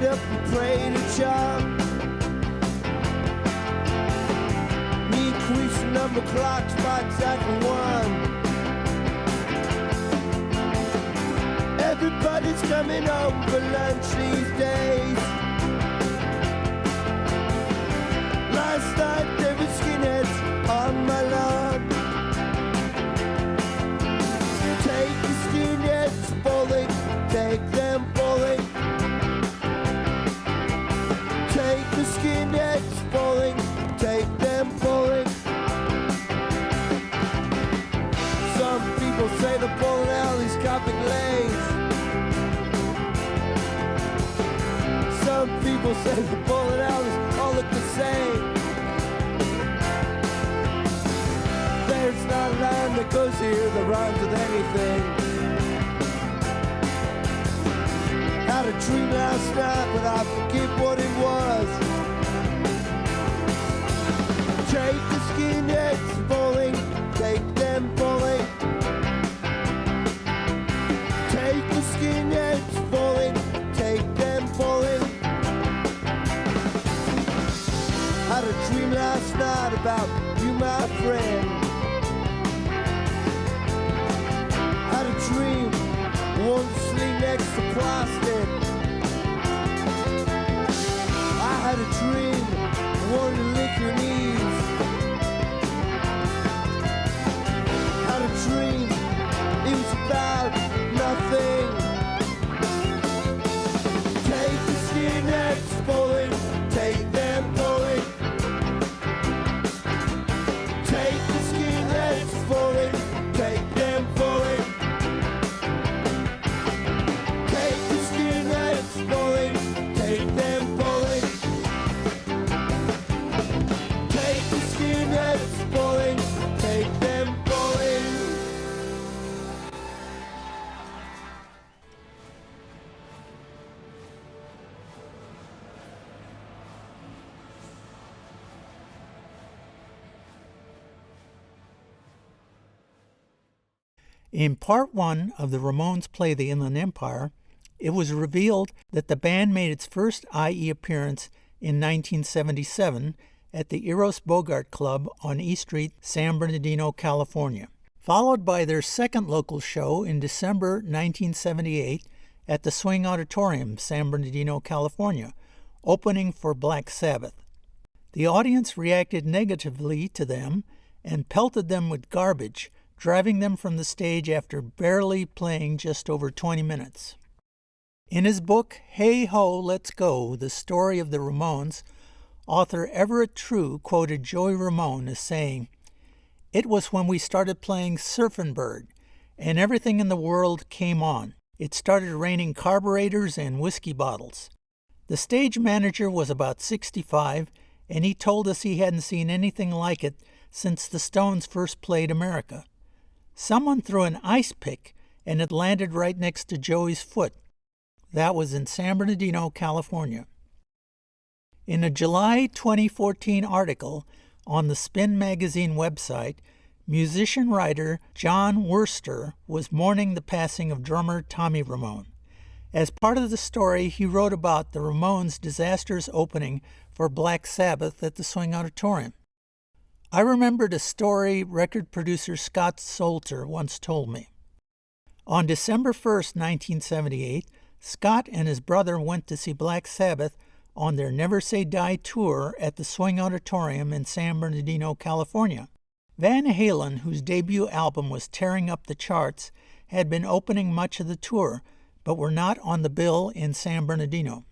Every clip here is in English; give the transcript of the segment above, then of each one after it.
up and played a charm. Me increasing number clocks by exactly one. Everybody's coming home for lunch these days. Last night there were skinheads on my lawn. Take the skinheads bowling, take them bowling. Take the skinheads bowling, take them bowling. Some people say the bowling alley's copy glaze. Some people say the bowling alleys all look the same. There's not a line that goes here that rhymes with anything. Had a dream last night, but I forget what it was. Take the skinheads bowling, take them bowling. Take the skinheads bowling, take them bowling. Had a dream last night about you, my friend. Had a dream, wanted to sleep next to plastic. I had a dream, wanted to lick your knees. Had a dream, it was about nothing. Take the skinheads bowling, take them bowling. Take the skinheads bowling, take them bowling. Take the skinheads bowling, take them bowling. Take the skinheads bowling, take them bowling. In Part 1 of the Ramones Play the Inland Empire, it was revealed that the band made its first IE appearance in 1977 at the Eros Bogart Club on E Street, San Bernardino, California, followed by their second local show in December 1978 at the Swing Auditorium, San Bernardino, California, opening for Black Sabbath. The audience reacted negatively to them and pelted them with garbage, driving them from the stage after barely playing just over 20 minutes. In his book, Hey Ho, Let's Go, The Story of the Ramones, author Everett True quoted Joey Ramone as saying, "It was when we started playing Surfin' Bird, and everything in the world came on. It started raining carburetors and whiskey bottles. The stage manager was about 65, and he told us he hadn't seen anything like it since the Stones first played America. Someone threw an ice pick, and it landed right next to Joey's foot. That was in San Bernardino, California." In a July 2014 article on the Spin magazine website, musician-writer John Wurster was mourning the passing of drummer Tommy Ramone. As part of the story, he wrote about the Ramones' disastrous opening for Black Sabbath at the Swing Auditorium. "I remembered a story record producer Scott Solter once told me. On December 1st, 1978, Scott and his brother went to see Black Sabbath on their Never Say Die tour at the Swing Auditorium in San Bernardino, California. Van Halen, whose debut album was tearing up the charts, had been opening much of the tour, but were not on the bill in San Bernardino.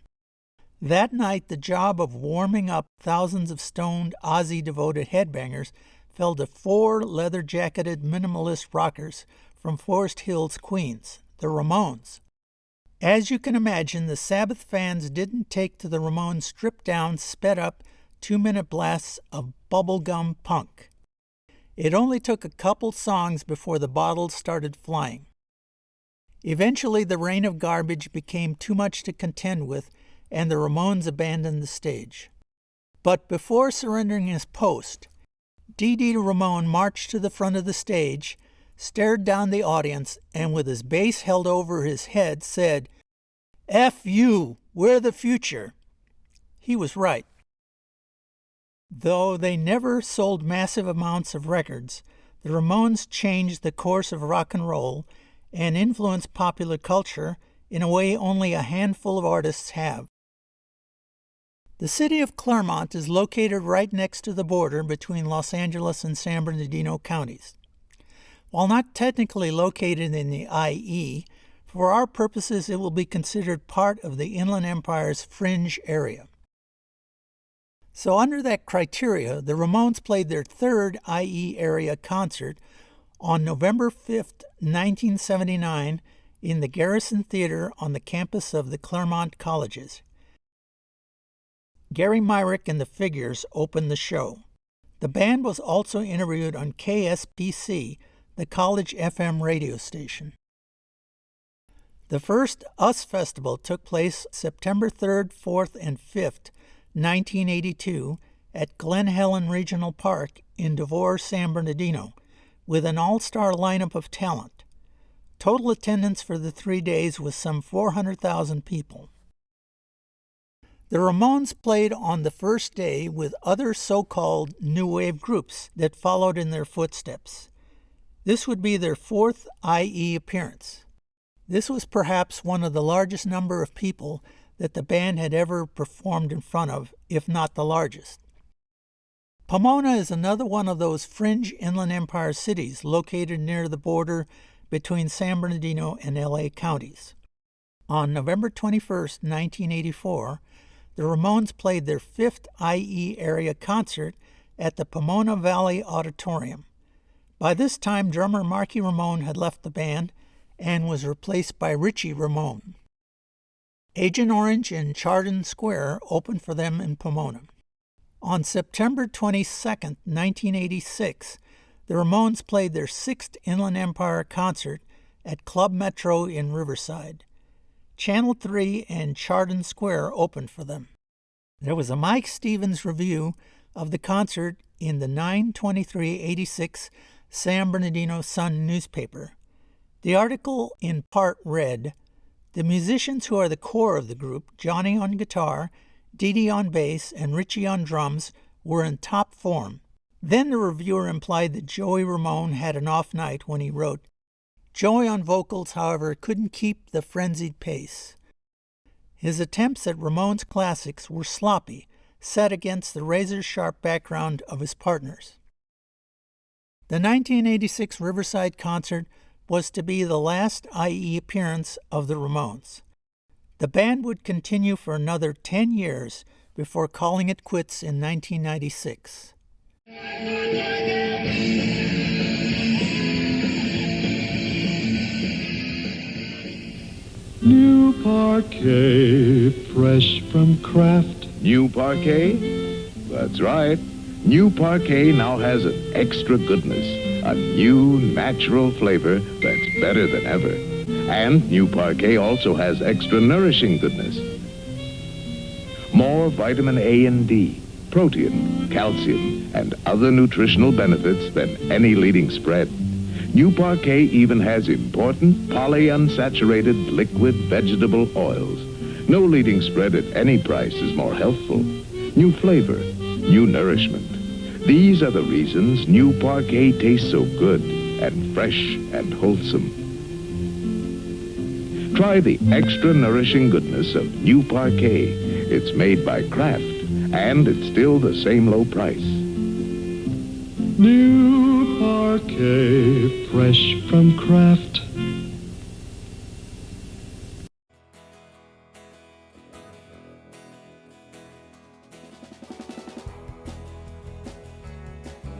That night, the job of warming up thousands of stoned, Ozzy-devoted headbangers fell to 4 leather-jacketed minimalist rockers from Forest Hills, Queens, the Ramones. As you can imagine, the Sabbath fans didn't take to the Ramones' stripped-down, sped-up, 2-minute blasts of bubblegum punk. It only took a couple songs before the bottles started flying. Eventually, the rain of garbage became too much to contend with, and the Ramones abandoned the stage. But before surrendering his post, Dee Dee Ramone marched to the front of the stage, stared down the audience, and with his bass held over his head said, "F you, We're the future. He was right. Though they never sold massive amounts of records, the Ramones changed the course of rock and roll and influenced popular culture in a way only a handful of artists have. The city of Claremont is located right next to the border between Los Angeles and San Bernardino counties. While not technically located in the IE, for our purposes it will be considered part of the Inland Empire's fringe area. So under that criteria, the Ramones played their third IE area concert on November 5th, 1979, in the Garrison Theater on the campus of the Claremont Colleges. Gary Myrick and the Figures opened the show. The band was also interviewed on KSPC, the college FM radio station. The first US Festival took place September 3rd, 4th, and 5th, 1982, at Glen Helen Regional Park in Devore, San Bernardino, with an all-star lineup of talent. Total attendance for the 3 days was some 400,000 people. The Ramones played on the first day with other so-called new wave groups that followed in their footsteps. This would be their fourth IE appearance. This was perhaps one of the largest number of people that the band had ever performed in front of, if not the largest. Pomona is another one of those fringe Inland Empire cities located near the border between San Bernardino and LA counties. On November 21, 1984, the Ramones played their fifth IE area concert at the Pomona Valley Auditorium. By this time, drummer Marky Ramone had left the band and was replaced by Richie Ramone. Agent Orange and Chardon Square opened for them in Pomona. On September 22, 1986, the Ramones played their sixth Inland Empire concert at Club Metro in Riverside. Channel 3 and Chardon Square opened for them. There was a Mike Stevens review of the concert in the 9/23/86 San Bernardino Sun newspaper. The article in part read, "The musicians who are the core of the group, Johnny on guitar, Dee Dee on bass, and Richie on drums, were in top form." Then the reviewer implied that Joey Ramone had an off night when he wrote, "Joey on vocals, however, couldn't keep the frenzied pace." His attempts at Ramones classics were sloppy, set against the razor-sharp background of his partners. The 1986 Riverside concert was to be the last IE appearance of the Ramones. The band would continue for another 10 years before calling it quits in 1996. New parquet, fresh from craft. New parquet? That's right. New parquet now has an extra goodness, a new natural flavor that's better than ever. And new parquet also has extra nourishing goodness. More vitamin A and D, protein, calcium, and other nutritional benefits than any leading spread. New parquet even has important polyunsaturated liquid vegetable oils. No leading spread at any price is more healthful. New flavor, new nourishment. These are the reasons new parquet tastes so good and fresh and wholesome. Try the extra nourishing goodness of new parquet. It's made by Kraft, and it's still the same low price. New parquet, fresh from Kraft.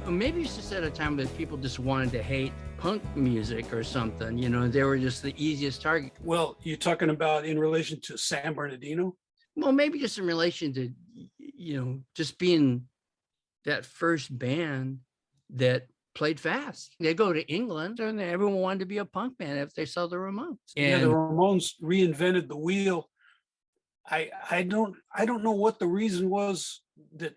Maybe it's just at a time that people just wanted to hate punk music or something, you know, they were just the easiest target. Well, you're talking about in relation to San Bernardino? Well, maybe just in relation to, you know, just being that first band that played fast. They go to England and everyone wanted to be a punk band if they saw the Ramones. Yeah, the Ramones reinvented the wheel. I don't know what the reason was that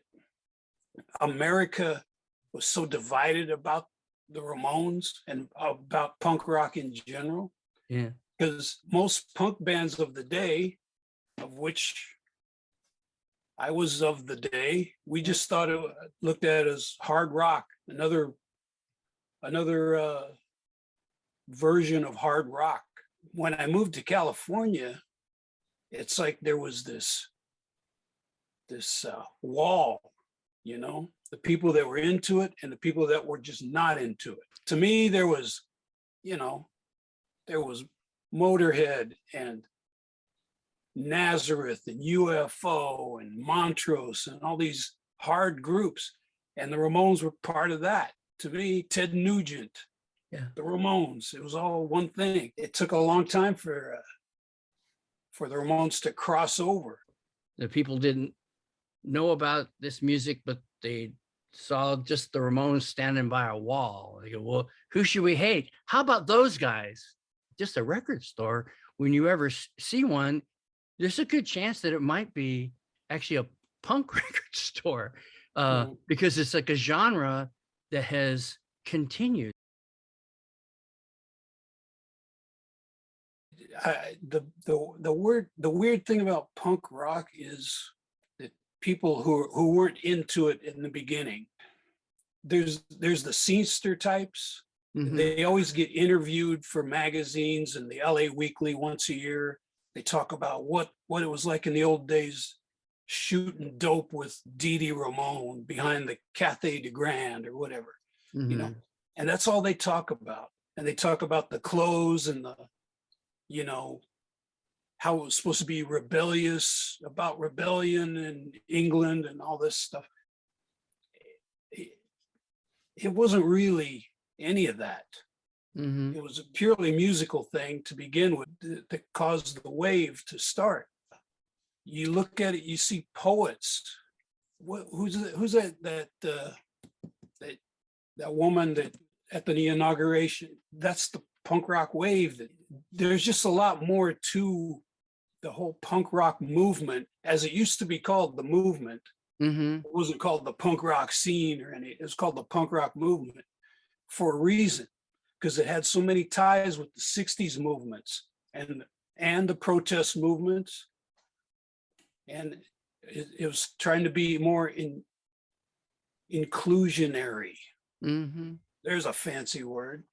America was so divided about the Ramones and about punk rock in general. Yeah. Because most punk bands of the day of which I was of the day. We just thought it looked at as hard rock, another version of hard rock. When I moved to California, it's like there was this wall, you know, the people that were into it and the people that were just not into it. To me, there was, you know, there was Motorhead and Nazareth and UFO and Montrose and all these hard groups, and the Ramones were part of that. To me, Ted Nugent, the Ramones, it was all one thing. It took a long time for the Ramones to cross over. The people didn't know about this music, but they saw just the Ramones standing by a wall. They go, well, who should we hate? How about those guys? Just a record store, when you ever see one, there's a good chance that it might be actually a punk record store, because it's like a genre that has continued. The weird thing about punk rock is that people who weren't into it in the beginning, there's the scenester types. They always get interviewed for magazines and the LA Weekly once a year. They talk about what it was like in the old days, shooting dope with Dee Dee Ramone behind the Cathay de Grande or whatever, you know, and that's all they talk about. And they talk about the clothes and the, you know, how it was supposed to be rebellious, about rebellion in England and all this stuff. It wasn't really any of that. It was a purely musical thing to begin with that caused the wave to start. You look at it, you see poets. Who's that woman that at the inauguration? That's the punk rock wave. There's just a lot more to the whole punk rock movement, as it used to be called, the movement. It wasn't called the punk rock scene or anything. It was called the punk rock movement for a reason, because it had so many ties with the 60s movements and the protest movements. And it was trying to be more inclusionary. There's a fancy word.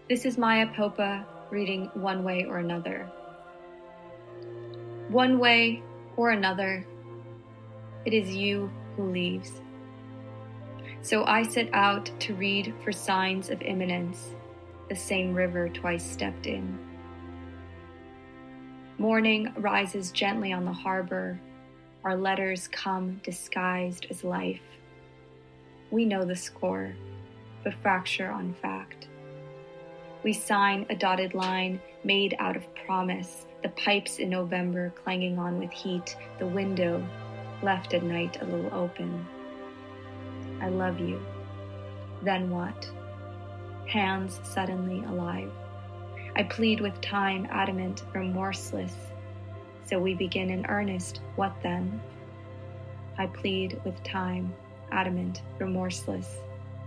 This is Maya Popa reading One Way or Another. One way or another, it is you who leaves. So I set out to read for signs of imminence, the same river twice stepped in. Morning rises gently on the harbor. Our letters come disguised as life. We know the score, but fracture on fact. We sign a dotted line made out of promise, the pipes in November clanging on with heat, the window left at night a little open. I love you. Then what? Hands suddenly alive. I plead with time, adamant, remorseless. So we begin in earnest. What then? I plead with time, adamant, remorseless.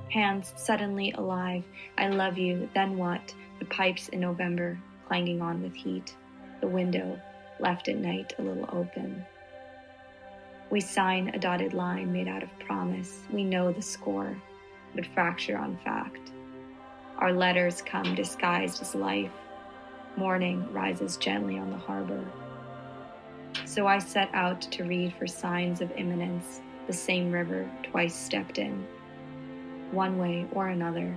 Hands suddenly alive. I love you. Then what? The pipes in November clanging on with heat. The window left at night a little open. We sign a dotted line made out of promise. We know the score, but fracture on fact. Our letters come disguised as life. Morning rises gently on the harbor. So I set out to read for signs of imminence, the same river twice stepped in. One way or another,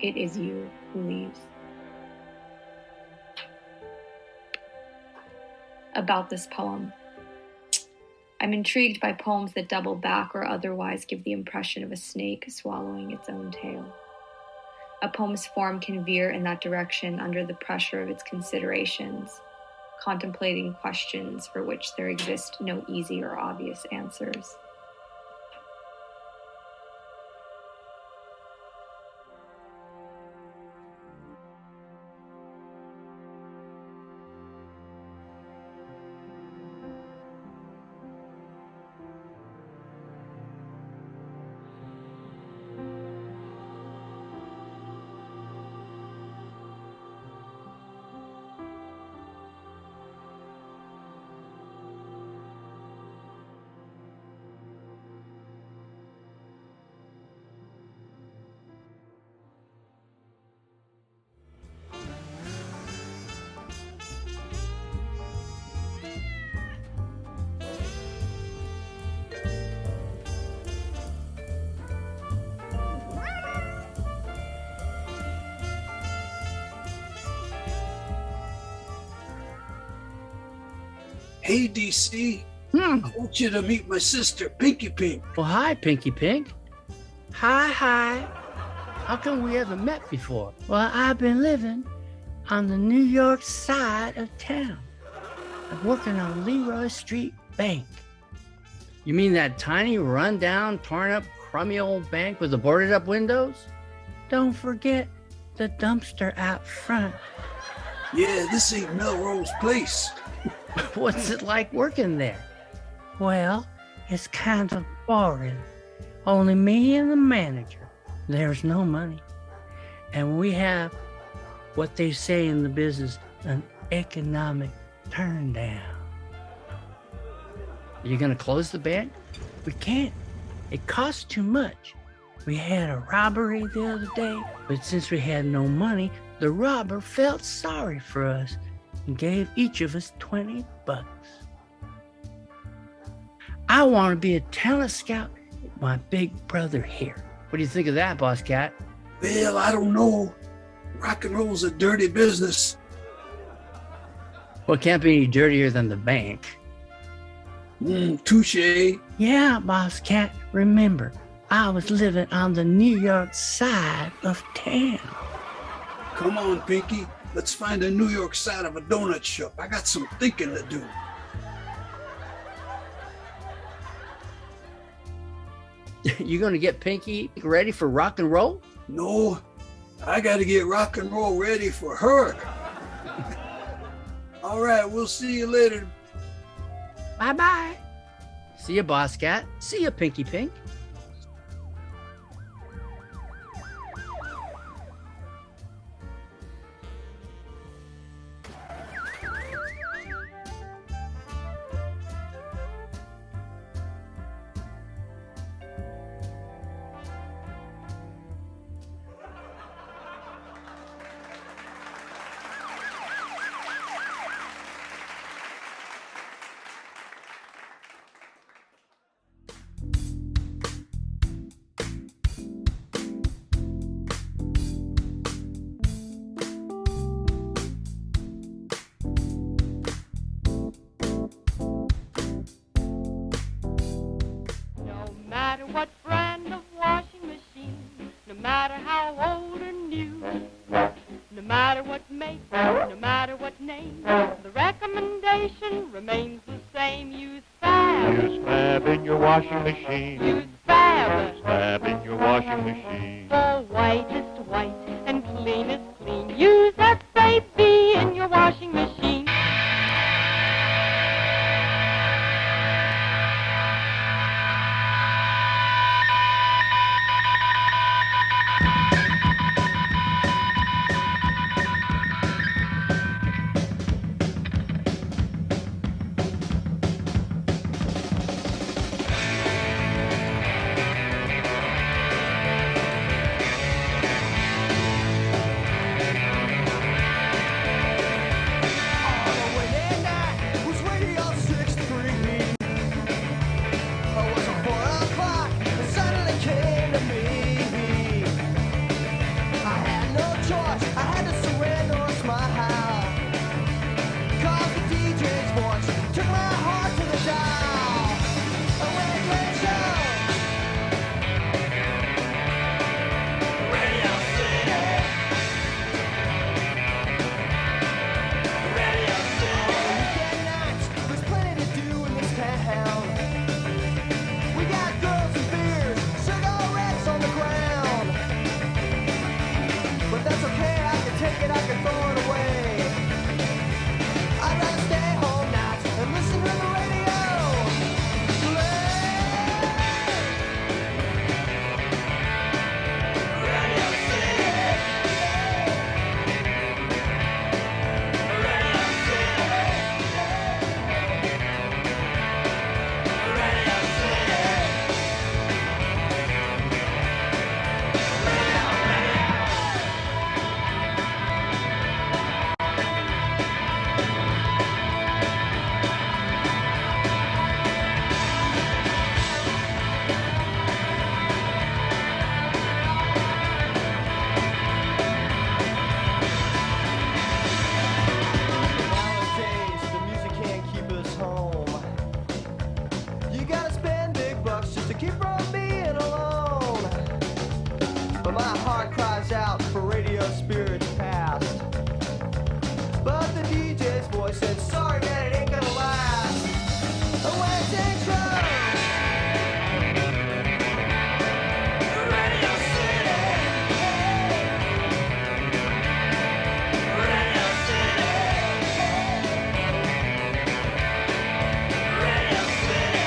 it is you who leaves. About this poem. I'm intrigued by poems that double back or otherwise give the impression of a snake swallowing its own tail. A poem's form can veer in that direction under the pressure of its considerations, contemplating questions for which there exist no easy or obvious answers. Hey, DC, I want you to meet my sister, Pinky Pink. Well, hi, Pinky Pink. Hi. How come we haven't met before? Well, I've been living on the New York side of town. I'm working on LeRoy Street Bank. You mean that tiny, run-down, torn-up, crummy old bank with the boarded-up windows? Don't forget the dumpster out front. Yeah, this ain't Melrose Place. What's it like working there? Well, it's kind of boring. Only me and the manager. There's no money. And we have what they say in the business, an economic turndown. Are you gonna close the bank? We can't. It costs too much. We had a robbery the other day, but since we had no money, the robber felt sorry for us and gave each of us $20. I want to be a talent scout with my big brother here. What do you think of that, Boss Cat? Well, I don't know. Rock and roll's a dirty business. Well, it can't be any dirtier than the bank. Touche. Yeah, Boss Cat, remember, I was living on the New York side of town. Come on, Pinky. Let's find the New York side of a donut shop. I got some thinking to do. You gonna get Pinky ready for rock and roll? No, I got to get rock and roll ready for her. All right, we'll see you later. Bye-bye. See ya, Boss Cat. See ya, Pinky Pink. What brand of washing machine, no matter how old or new, no matter what make, no matter what name, the recommendation remains the same. Use Fab. Use Fab in your washing machine. Use Fab. Use Fab in your washing machine. For whitest white and cleanest clean, use FAB in your washing machine. But the DJ's voice said, sorry man, it ain't gonna last. West Intro! Radio City! Radio City! Radio City!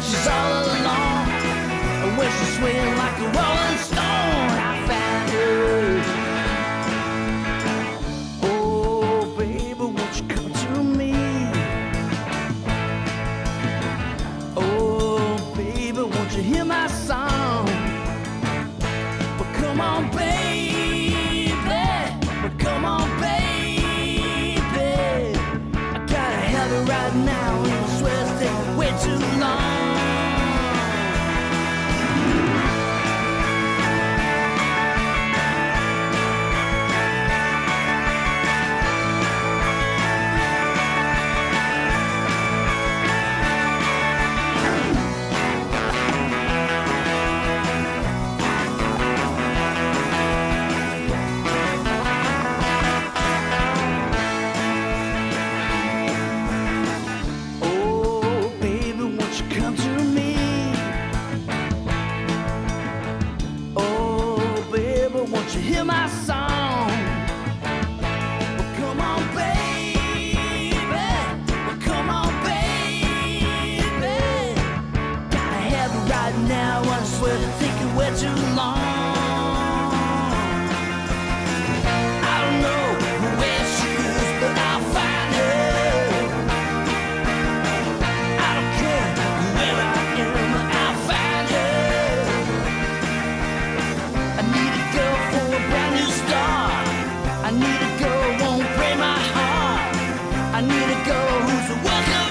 she's all alone. And when she's swinging like a rolling stone, I found her. Oh, baby, won't you come to me? Oh, baby, won't you hear my song? Well, come on, baby. Well, come on, baby. I gotta have it right now, and I swear it's taking way too long. Oh, baby, won't you come to me? Oh, baby, won't you hear my song? Well, come on, baby. Well, come on, baby. Gotta have it right now, I swear to take it way too long. I don't know where she is, but I'll find her. I don't care where I am, I'll find her. I need a girl for a brand new start. I need a girl who won't break my heart. I need a girl who's a work of